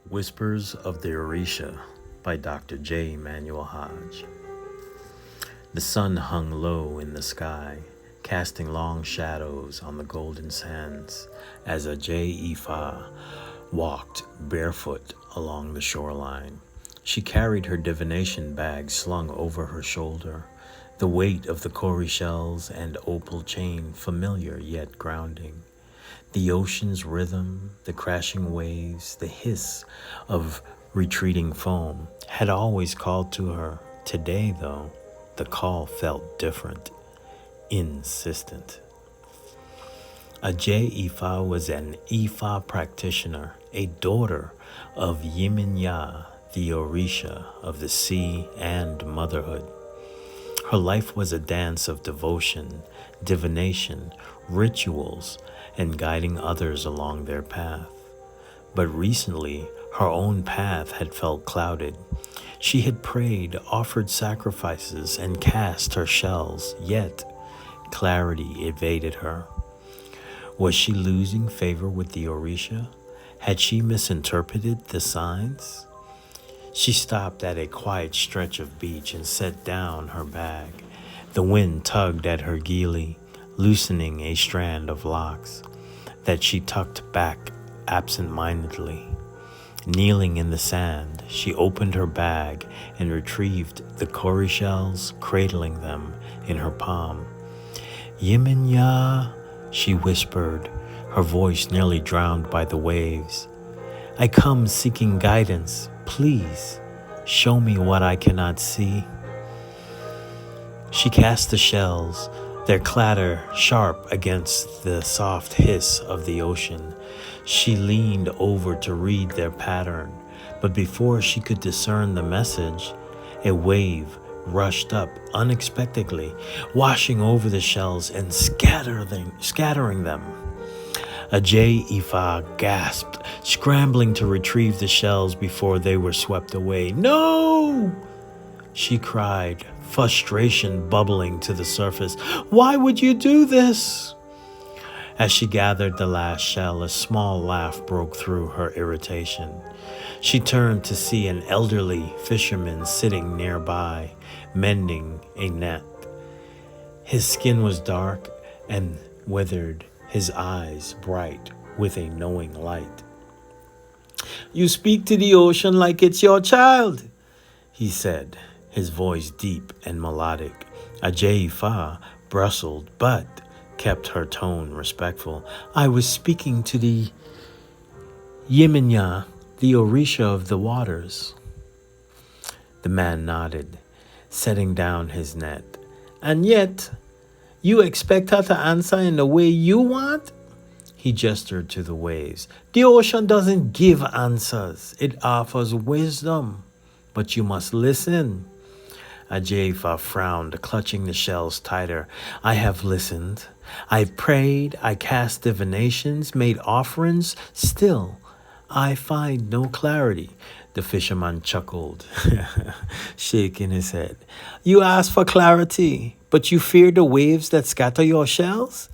Whispers of the Orisha by Dr. J. Manuel Hodge. The sun hung low in the sky, casting long shadows on the golden sands as a Ifa walked barefoot along the shoreline. She carried her divination bag slung over her shoulder, the weight of the cowrie shells and opal chain familiar yet grounding. The ocean's rhythm, the crashing waves, the hiss of retreating foam had always called to her. Today, though, the call felt different, insistent. A Ifa was an Ifa practitioner, a daughter of Yiminya, the Orisha of the sea and motherhood. Her life was a dance of devotion, divination, rituals, and guiding others along their path. But recently, her own path had felt clouded. She had prayed, offered sacrifices, and cast her shells, yet clarity evaded her. Was she losing favor with the Orisha? Had she misinterpreted the signs? She stopped at a quiet stretch of beach and set down her bag. The wind tugged at her gili, loosening a strand of locks that she tucked back absent-mindedly. Kneeling in the sand, she opened her bag and retrieved the cowrie shells, cradling them in her palm. "Yiminya," she whispered, her voice nearly drowned by the waves. "I come seeking guidance. Please, show me what I cannot see." She cast the shells, their clatter sharp against the soft hiss of the ocean. She leaned over to read their pattern, but before she could discern the message, a wave rushed up unexpectedly, washing over the shells and scattering them. A Ifa gasped, scrambling to retrieve the shells before they were swept away. "No!" she cried, frustration bubbling to the surface. "Why would you do this?" As she gathered the last shell, a small laugh broke through her irritation. She turned to see an elderly fisherman sitting nearby, mending a net. His skin was dark and withered, his eyes bright with a knowing light. "You speak to the ocean like it's your child," he said, his voice deep and melodic. A Ifa bristled, but kept her tone respectful. "I was speaking to the Yiminya, the Orisha of the waters." The man nodded, setting down his net. "And yet, you expect her to answer in the way you want?" He gestured to the waves. "The ocean doesn't give answers. It offers wisdom, but you must listen." Ajayfa frowned, clutching the shells tighter. "I have listened. I've prayed. I cast divinations, made offerings. Still, I find no clarity." The fisherman chuckled, shaking his head. "You ask for clarity, but you fear the waves that scatter your shells?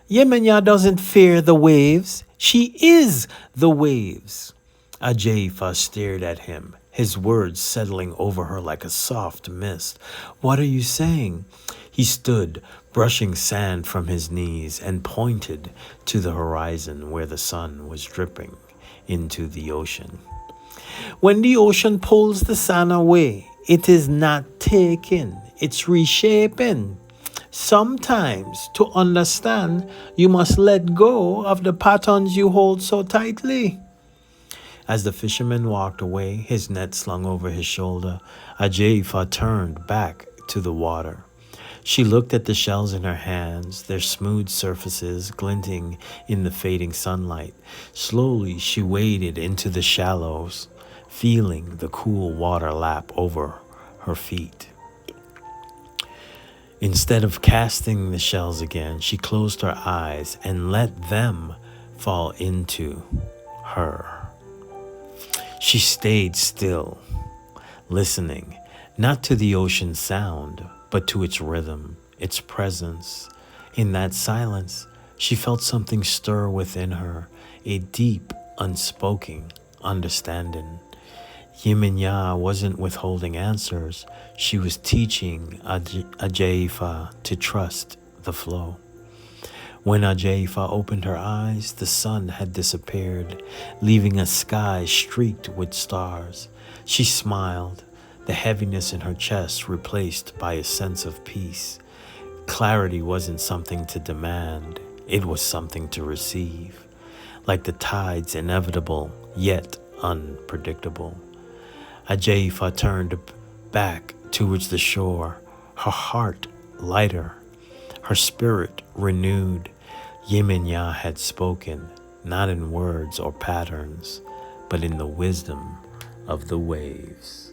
Yemenya doesn't fear the waves. She is the waves." Ajayfa stared at him, his words settling over her like a soft mist. "What are you saying?" He stood, brushing sand from his knees, and pointed to the horizon where the sun was dripping into the ocean. "When the ocean pulls the sand away, it is not taken, it's reshaping. Sometimes, to understand, you must let go of the patterns you hold so tightly." As the fisherman walked away, his net slung over his shoulder, Ajayfa turned back to the water. She looked at the shells in her hands, their smooth surfaces glinting in the fading sunlight. Slowly, she waded into the shallows, feeling the cool water lap over her feet. Instead of casting the shells again, she closed her eyes and let them fall into her. She stayed still, listening, not to the ocean's sound, but to its rhythm, its presence. In that silence, she felt something stir within her, a deep, unspoken understanding. Yeminya wasn't withholding answers. She was teaching Ajaifa to trust the flow. When Ajaifa opened her eyes, the sun had disappeared, leaving a sky streaked with stars. She smiled, the heaviness in her chest replaced by a sense of peace. Clarity wasn't something to demand, it was something to receive. Like the tides, inevitable, yet unpredictable. Ajaifa turned back towards the shore, her heart lighter, her spirit renewed. Yeminya had spoken, not in words or patterns, but in the wisdom of the waves.